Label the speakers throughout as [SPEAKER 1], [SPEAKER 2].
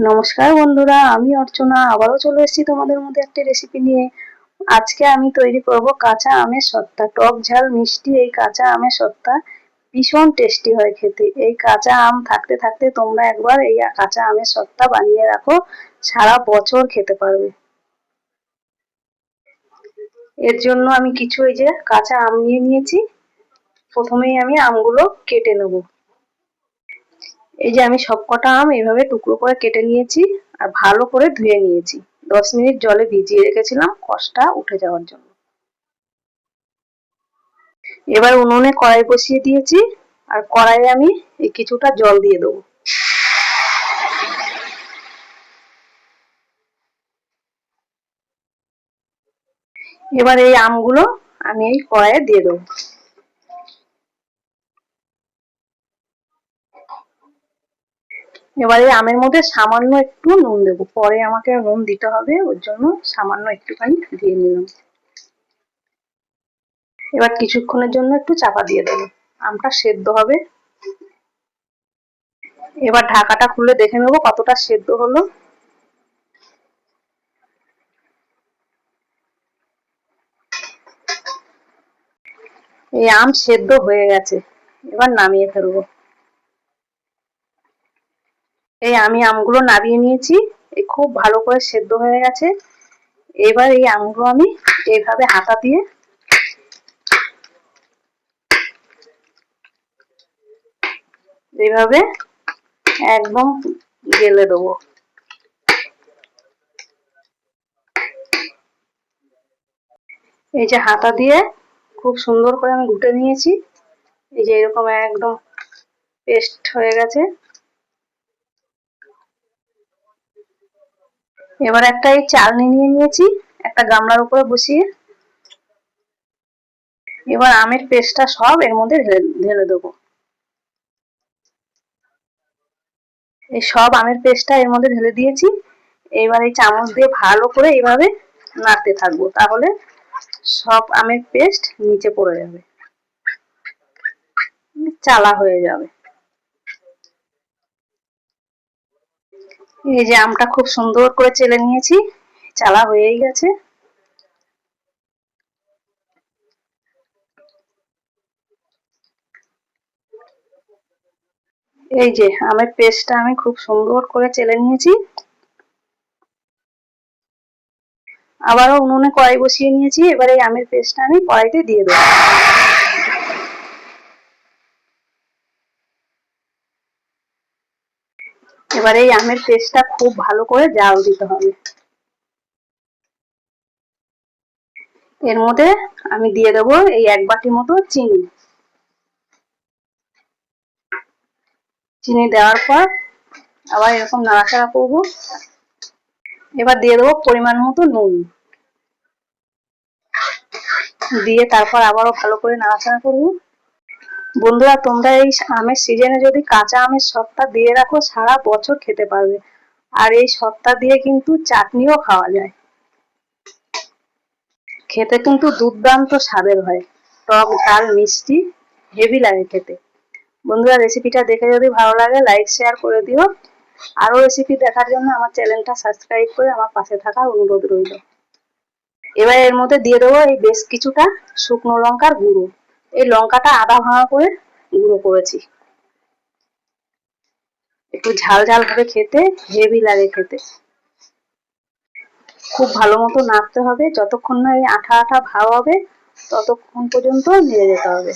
[SPEAKER 1] নমস্কার বন্ধুরা, আমি অর্চনা আবারও চলে এসেছি তোমাদের মধ্যে একটা রেসিপি নিয়ে। আজকে আমি তৈরি করব কাঁচা আমের সত্তা। টক ঝাল মিষ্টি এই কাঁচা আমের সত্তা ভীষণ টেস্টি হয় খেতে। এই কাঁচা আম থাকতে থাকতে তোমরা একবার এই কাঁচা আমের সত্তা বানিয়ে রাখো, সারা বছর খেতে পারবে। এর জন্য আমি কিছু এই যে কাঁচা আম নিয়ে নিয়েছি। প্রথমেই আমি আমগুলো কেটে নেব। এই যে আমি সবকটা আম এইভাবে টুকরো করে কেটে নিয়েছি আর ভালো করে ধুয়ে নিয়েছি। 10 মিনিট জলে ভিজিয়ে রেখেছিলাম কষটা উঠে যাওয়ার জন্য। এবার উনুনে কড়াই বসিয়ে দিয়েছি আর কড়াইয়ে আমি কিছুটা জল দিয়ে দেবো। এবার এই আমগুলো আমি এই কড়াইয়ে দিয়ে দেবো। এবারে আমের মধ্যে সামান্য একটু নুন দেবো, পরে আমাকে নুন দিতে হবে, ওর জন্য সামান্য একটুখানি দিয়ে নিলাম। এবার কিছুক্ষণের জন্য একটু চাপা দিয়ে দেবো, আমটা সেদ্ধ হবে। এবার ঢাকাটা খুলে দেখে নেবো কতটা সেদ্ধ হলো। এই আম সেদ্ধ হয়ে গেছে, এবার নামিয়ে ফেলবো। এই আমি আমগুলো নামিয়ে নিয়েছি, এই খুব ভালো করে সেদ্ধ হয়ে গেছে। এবার এই আমগুলো আমি এইভাবে হাতা দিয়ে এইভাবে একদম গেলে দেবো। এই যে হাতা দিয়ে খুব সুন্দর করে আমি ঘুটে নিয়েছি। এই যে এরকম একদম পেস্ট হয়ে গেছে। এবার একটা এই চালনি নিয়ে নিয়েছি, একটা গামলার উপরে বসিয়ে এবার আমের পেস্টটা সব এর মধ্যে ঢেলে দেবো। এই সব আমের পেস্টটা এর মধ্যে ঢেলে দিয়েছি। এবার এই চামচ দিয়ে ভালো করে এইভাবে নাড়তে থাকবো, তাহলে সব আমের পেস্ট নিচে পড়ে যাবে, চালা হয়ে যাবে। এই যে আমটা খুব সুন্দর করে চেলে নিয়েছি, চালা হয়েই গেছে। এই যে আমের পেস্টটা আমি খুব সুন্দর করে চেলে নিয়েছি। আবারও উনুনে কড়াই বসিয়ে নিয়েছি, এবার এই আমের পেস্টটা আমি কড়াইতে দিয়ে দেবো। এবার এই আমের পেস্টটা খুব ভালো করে জাল দিতে হবে। এর মধ্যে আমি দিয়ে দেবো এই 1 বাটি মতো চিনি। চিনি দেওয়ার পর আবার এরকম নাড়াচাড়া করবো। এবার দিয়ে দেবো পরিমাণ মতো নুন, দিয়ে তারপর আবারও ভালো করে নাড়াচাড়া করবো। বন্ধুরা, তোমরা এই আমের সিজনে যদি কাঁচা আমের সত্তা দিয়ে রাখো, সারা বছর খেতে পারবে। আর এই সত্তা দিয়ে কিন্তু চাটনিও খাওয়া যায়, খেতে কিন্তু দুর্দান্ত স্বাদের হয়। টক ঝাল মিষ্টি হেভি লাগে খেতে। বন্ধুরা, রেসিপিটা দেখে যদি ভালো লাগে লাইক শেয়ার করে দিও। আরো রেসিপি দেখার জন্য আমার চ্যানেলটা সাবস্ক্রাইব করে আমার পাশে থাকার অনুরোধ রইল। এবার এর মধ্যে দিয়ে দেবো এই বেশ কিছুটা শুকনো লঙ্কার গুঁড়ো। এই লঙ্কাটা আধা ভাঙা করে গুঁড়ো করেছি। একটু ঝাল ঝাল ভাবে খেতে হেভি লাগে খেতে। খুব ভালো মতো নাড়তে হবে, যতক্ষণ না এই আঠা আঠা ভাব হবে ততক্ষণ পর্যন্ত নেড়ে যেতে হবে।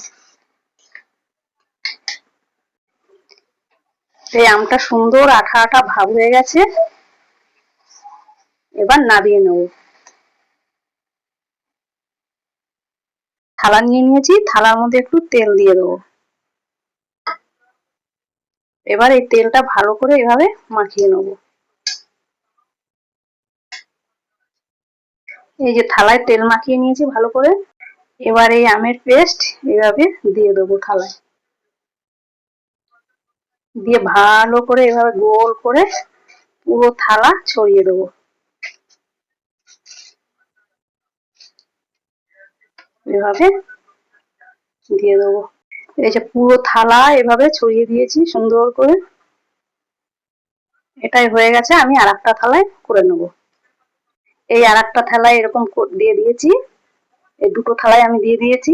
[SPEAKER 1] এই আমটা সুন্দর আঠা আঠা ভাব হয়ে গেছে, এবার নামিয়ে নেব। থালা নিয়ে নিয়েছি, থালার মধ্যে একটু তেল দিয়ে দেবো। এবার এই তেলটা ভালো করে এভাবে মাখিয়ে নেব। এই যে থালায় তেল মাখিয়ে নিয়েছি ভালো করে। এবার এই আমের পেস্ট এভাবে দিয়ে দেবো থালায়, দিয়ে ভালো করে এভাবে গোল করে পুরো থালা ছড়িয়ে দেবো। এভাবে দিয়ে দেবো। এই যে পুরো থালা এভাবে ছড়িয়ে দিয়েছি সুন্দর করে। এটাই হয়ে গেছে, আমি আর একটা থালায় করে নেব। এই আর একটা থালায় এরকম দিয়ে দিয়েছি, এই দুটো থালায় আমি দিয়ে দিয়েছি।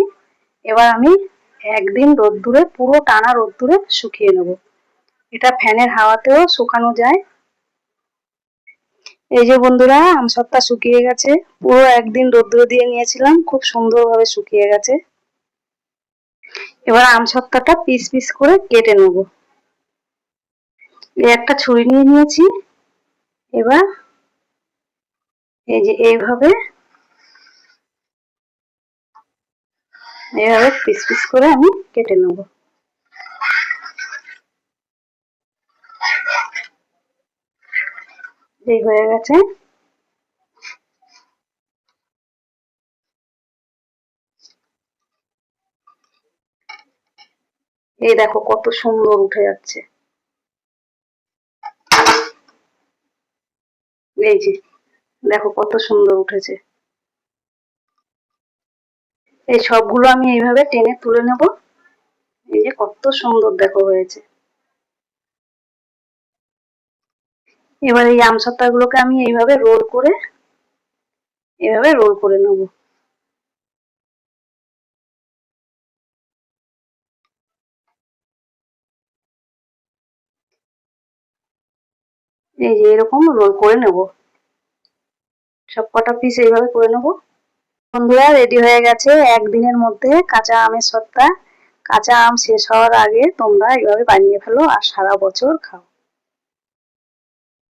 [SPEAKER 1] এবার আমি একদিন রোদ্দুরে, পুরো টানা রোদ্দুরে শুকিয়ে নেব। এটা ফ্যানের হাওয়াতেও শুকানো যায়। এই যে বন্ধুরা, আমসত্ত্বা শুকিয়ে গেছে, পুরো একদিন রোদ্দুরে দিয়ে নিয়েছিলাম, খুব সুন্দরভাবে শুকিয়ে গেছে। এবার আমসত্ত্বাটা পিস পিস করে কেটে নেব। এই একটা ছুরি নিয়ে নিয়েছি। এবার এই যে এইভাবে পিস পিস করে আমি কেটে নেব। এই হয়ে গেছে। এই দেখো কত সুন্দর উঠে যাচ্ছে। এই যে দেখো কত সুন্দর উঠেছে। এই সবগুলো আমি এইভাবে টেনে তুলে নেব। এই যে কত সুন্দর দেখো হয়েছে। এবার এই আমসত্ত্বাগুলোকে আমি এইভাবে রোল করে নেব। এই যে এরকম রোল করে নেব, সব কটা পিস এইভাবে করে নেব। বন্ধুরা, রেডি হয়ে গেছে একদিনের মধ্যে কাঁচা আমের সত্ত্বা। কাঁচা আম শেষ হওয়ার আগে তোমরা এইভাবে বানিয়ে ফেলো আর সারা বছর খাও।